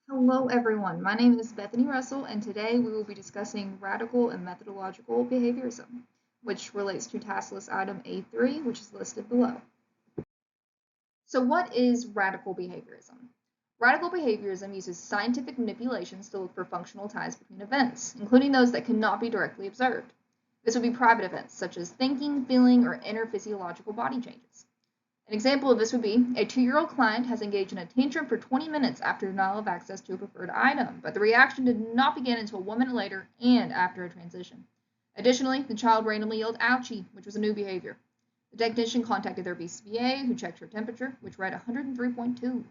Hello everyone, my name is Bethany Russell and today we will be discussing radical and methodological behaviorism, which relates to task list item A3, which is listed below. So what is radical behaviorism? Radical behaviorism uses scientific manipulations to look for functional ties between events, including those that cannot be directly observed. This would be private events such as thinking, feeling, or inner physiological body changes. An example of this would be a 2-year-old client has engaged in a tantrum for 20 minutes after denial of access to a preferred item, but the reaction did not begin until 1 minute later and after a transition. Additionally, the child randomly yelled ouchie, which was a new behavior. The technician contacted their BCBA, who checked her temperature, which read 103.2.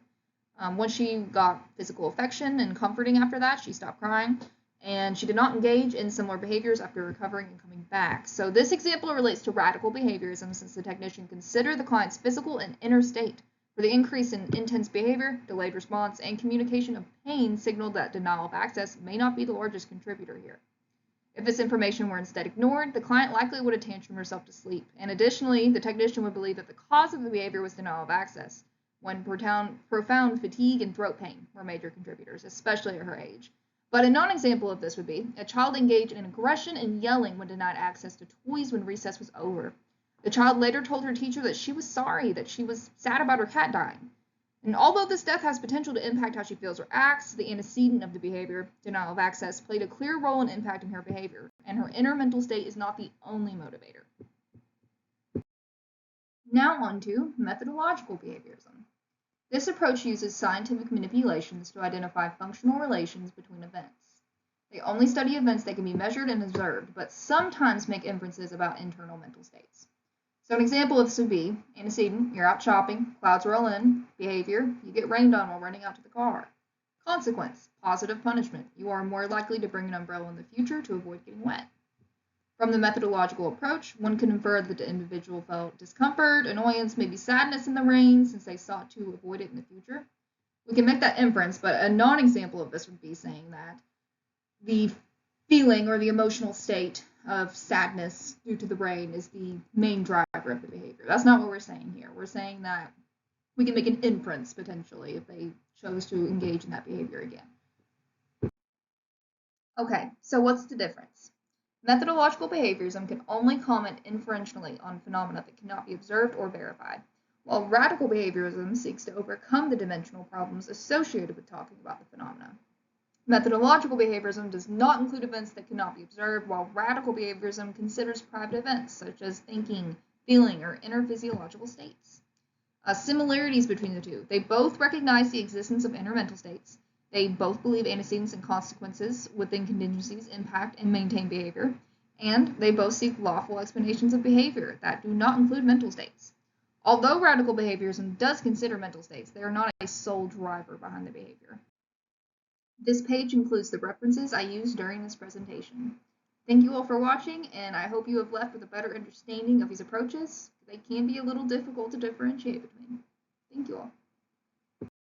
Once she got physical affection and comforting after that, she stopped crying, and she did not engage in similar behaviors after recovering and coming back. So this example relates to radical behaviorism since the technician considered the client's physical and inner state. For the increase in intense behavior, delayed response, and communication of pain signaled that denial of access may not be the largest contributor here. If this information were instead ignored, the client likely would have tantrumed herself to sleep. And additionally, the technician would believe that the cause of the behavior was denial of access, when profound fatigue and throat pain were major contributors, especially at her age. But a non-example of this would be a child engaged in aggression and yelling when denied access to toys when recess was over. The child later told her teacher that she was sorry, that she was sad about her cat dying. And although this death has potential to impact how she feels or acts, the antecedent of the behavior, denial of access, played a clear role in impacting her behavior, and her inner mental state is not the only motivator. Now on to methodological behaviorism. This approach uses scientific manipulations to identify functional relations between events. They only study events that can be measured and observed, but sometimes make inferences about internal mental states. So an example of this would be antecedent, you're out shopping, clouds roll in, behavior, you get rained on while running out to the car. Consequence, positive punishment, you are more likely to bring an umbrella in the future to avoid getting wet. From the methodological approach, one can infer that the individual felt discomfort, annoyance, maybe sadness in the rain since they sought to avoid it in the future. We can make that inference, but a non-example of this would be saying that the feeling or the emotional state of sadness due to the rain is the main driver of the behavior. That's not what we're saying here. We're saying that we can make an inference potentially if they chose to engage in that behavior again. Okay, so what's the difference? Methodological behaviorism can only comment inferentially on phenomena that cannot be observed or verified, while radical behaviorism seeks to overcome the dimensional problems associated with talking about the phenomena. Methodological behaviorism does not include events that cannot be observed, while radical behaviorism considers private events such as thinking, feeling, or inner physiological states. Similarities between the two. They both recognize the existence of inner mental states. They both believe antecedents and consequences within contingencies impact and maintain behavior, and they both seek lawful explanations of behavior that do not include mental states. Although radical behaviorism does consider mental states, they are not a sole driver behind the behavior. This page includes the references I used during this presentation. Thank you all for watching, and I hope you have left with a better understanding of these approaches. They can be a little difficult to differentiate between. Thank you all.